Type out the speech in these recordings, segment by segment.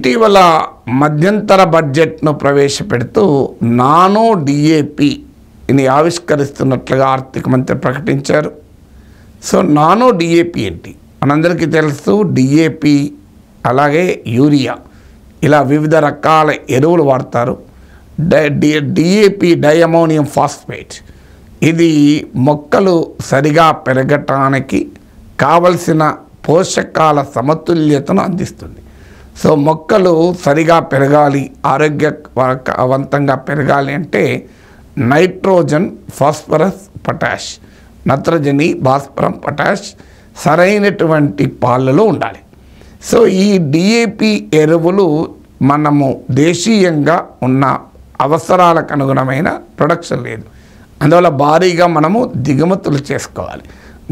ఇటీవల మధ్యంతర బడ్జెట్ను ప్రవేశపెడుతూ నానో డిఏపిని ఆవిష్కరిస్తున్నట్లుగా ఆర్థిక మంత్రి ప్రకటించారు. సో నానో డిఏపి ఏంటి? మనందరికీ తెలుసు, డిఏపి అలాగే యూరియా ఇలా వివిధ రకాల ఎరువులు వాడతారు. డిఏపి డైఅమోనియం ఫాస్ఫేట్, ఇది మొక్కలు సరిగా పెరగటానికి కావలసిన పోషకాల సమతుల్యతను అందిస్తుంది. సో మొక్కలు సరిగా పెరగాలి, ఆరోగ్యవంతంగా పెరగాలి అంటే నైట్రోజన్, ఫాస్ఫరస్, పొటాష్, నత్రజని, భాస్వరం, పొటాష్ సరైనటువంటి పాలలో ఉండాలి. సో ఈ డిఏపి ఎరువులు మనము దేశీయంగా ఉన్న అవసరాలకు అనుగుణమైన ప్రొడక్షన్ లేదు, అందువల్ల భారీగా మనము దిగుమతులు చేసుకోవాలి.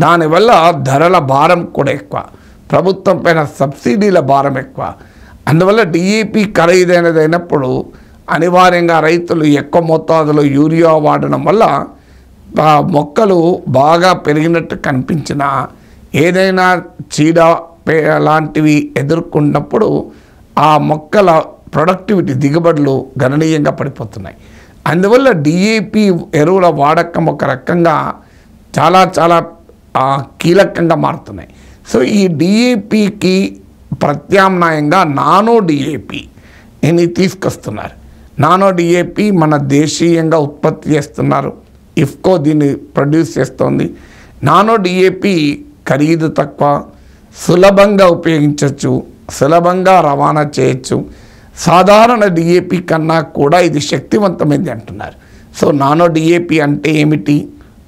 దానివల్ల ధరల భారం కూడా ఎక్కువ, ప్రభుత్వం పైన సబ్సిడీల భారం ఎక్కువ. అందువల్ల డిఏపి ఖరీదైనదైనప్పుడు అనివార్యంగా రైతులు ఎక్కువ మోతాదులో యూరియా వాడడం వల్ల మొక్కలు బాగా పెరిగినట్టు కనిపించినా ఏదైనా చీడ లాంటివి ఎదుర్కొన్నప్పుడు ఆ మొక్కల ప్రొడక్టివిటీ, దిగుబడులు గణనీయంగా పడిపోతున్నాయి. అందువల్ల డిఏపి ఎరువుల వాడకం ఒక రకంగా చాలా చాలా కీలకంగా మారుతున్నాయి. సో ఈ డిఏపికి ప్రత్యామ్నాయంగా నానో డిఏపిని తీసుకొస్తున్నారు. నానో డిఏపి మన దేశీయంగా ఉత్పత్తి చేస్తున్నారు, ఇఫ్కో దీన్ని ప్రొడ్యూస్ చేస్తోంది. నానో డిఏపి ఖరీదు తక్కువ, సులభంగా ఉపయోగించవచ్చు, సులభంగా రవాణా చేయొచ్చు. సాధారణ డిఏపి కన్నా కూడా ఇది శక్తివంతమైంది అంటున్నారు. సో నానో డిఏపి అంటే ఏమిటి,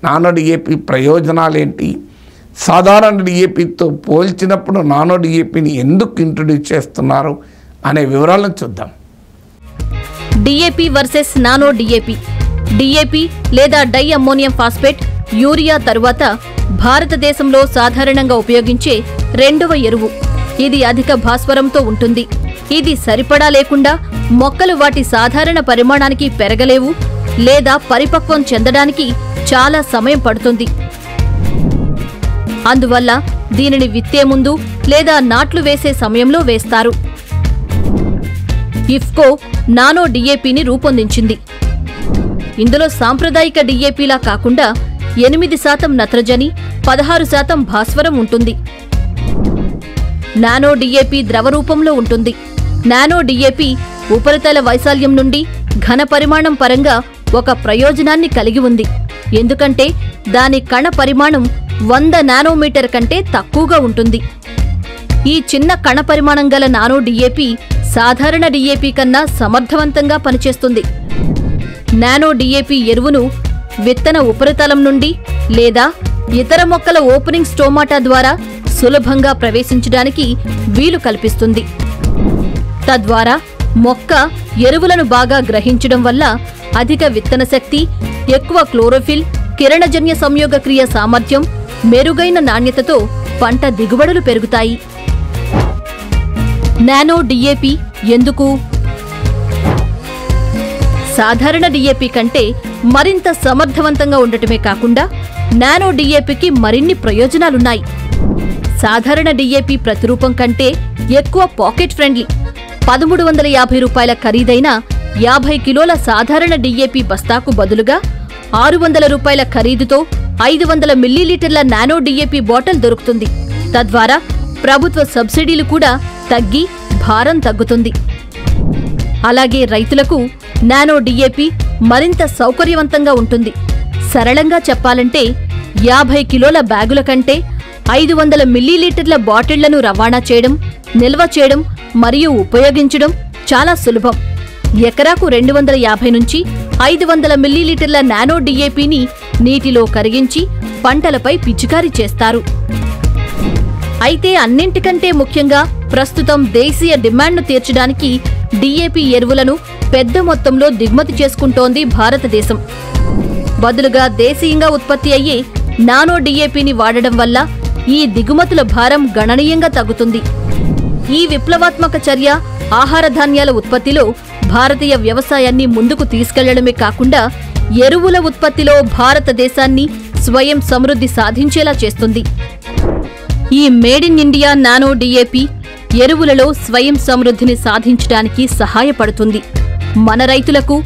నానో డిఏపి ప్రయోజనాలు ఏంటి, సాధారణ డిఏపితో పోల్చినప్పుడు నానో డిఏపిని ఎందుకు ఇంట్రొడ్యూస్ చేస్తున్నారు అనే వివరాలను చూద్దాం. DAP versus nano DAP. DAP లేదా డై అమ్మోనియం ఫాస్ఫేట్, యూరియా తరువాత భారతదేశంలో సాధారణంగా ఉపయోగించే రెండవ ఎరువు. ఇది అధిక భాస్వరంతో ఉంటుంది. ఇది సరిపడా లేకుండా మొక్కలు వాటి సాధారణ పరిమాణానికి పెరగలేవు లేదా పరిపక్వం చెందడానికి చాలా సమయం పడుతుంది. అందువల్ల దీనిని విత్తే ముందు లేదా నాట్లు వేసే సమయంలో వేస్తారు. ఇఫ్కో నానో డిఏపిని రూపొందించింది. ఇందులో సాంప్రదాయిక డిఏపిలా కాకుండా 8% నత్రజని, 16% భాస్వరం ఉంటుంది. నానో డిఏపి ద్రవ రూపంలో ఉంటుంది. నానో డిఏపి ఉపరితల వైశాల్యం నుండి ఘన పరిమాణం పరంగా ఒక ప్రయోజనాన్ని కలిగి ఉంది. ఎందుకంటే దాని కణ పరిమాణం 100 నానోమీటర్ కంటే తక్కువగా ఉంటుంది. ఈ చిన్న కణ పరిమాణం గల నానో డిఏపి సాధారణ డిఏపి కన్నా సమర్థవంతంగా పనిచేస్తుంది. నానో డిఏపి ఎరువును విత్తన ఉపరితలం నుండి లేదా ఇతర మొక్కల ఓపెనింగ్ స్టోమాటా ద్వారా సులభంగా ప్రవేశించడానికి వీలు కల్పిస్తుంది. తద్వారా మొక్క ఎరువులను బాగా గ్రహించడం వల్ల అధిక విత్తన శక్తి, ఎక్కువ క్లోరోఫిల్, కిరణజన్య సంయోగక్రియ సామర్థ్యం, మెరుగైన నాణ్యతతో పంట దిగుబడులు పెరుగుతాయి. నానో డిఏపి ఎందుకు? సాధారణ డిఏపి కంటే మరింత సమర్థవంతంగా ఉండటమే కాకుండా నానో డిఏపికి మరిన్ని ప్రయోజనాలున్నాయి. సాధారణ డిఏపి ప్రతిరూపం కంటే ఎక్కువ పాకెట్ ఫ్రెండ్లీ. 1350 రూపాయల ఖరీదైన 50 కిలోల సాధారణ డిఏపి బస్తాకు బదులుగా 600 రూపాయల ఖరీదుతో 500 మిల్లీలీటర్ల నానో డిఏపి బాటిల్ దొరుకుతుంది. తద్వారా ప్రభుత్వ సబ్సిడీలు కూడా తగ్గి భారం తగ్గుతుంది. అలాగే రైతులకు నానో డిఏపి మరింత సౌకర్యవంతంగా ఉంటుంది. సరళంగా చెప్పాలంటే 50 కిలోల బ్యాగుల కంటే 500 మిల్లీలీటర్ల బాటిళ్లను రవాణా చేయడం, నిల్వ చేయడం మరియు ఉపయోగించడం చాలా సులభం. ఎకరాకు 250 నుంచి 500 మిల్లీలీటర్ల నానో డిఏపిని నీటిలో కరిగించి పంటలపై పిచికారీ చేస్తారు. అయితే అన్నింటికంటే ముఖ్యంగా ప్రస్తుతం దేశీయ డిమాండ్ను తీర్చడానికి డిఏపి ఎరువులను పెద్ద మొత్తంలో దిగుమతి చేసుకుంటోంది భారతదేశం. బదులుగా దేశీయంగా ఉత్పత్తి అయ్యే నానో డిఏపిని వాడడం వల్ల ఈ దిగుమతుల భారం గణనీయంగా తగ్గుతుంది. ఈ విప్లవాత్మక చర్య ఆహార ధాన్యాల ఉత్పత్తిలో భారతీయ వ్యవసాయాన్ని ముందుకు తీసుకెళ్లడమే కాకుండా ఎరువుల ఉత్పత్తిలో భారతదేశాన్ని స్వయం సమృద్ధి సాధించేలా చేస్తుంది. ఈ made in India nano DAP ఎరువులలో స్వయం సమృద్ధిని సాధించడానికి సహాయపడుతుంది. మన రైతులకు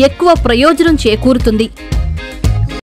ఎక్కువ ప్రయోజనం చేకూరుతుంది.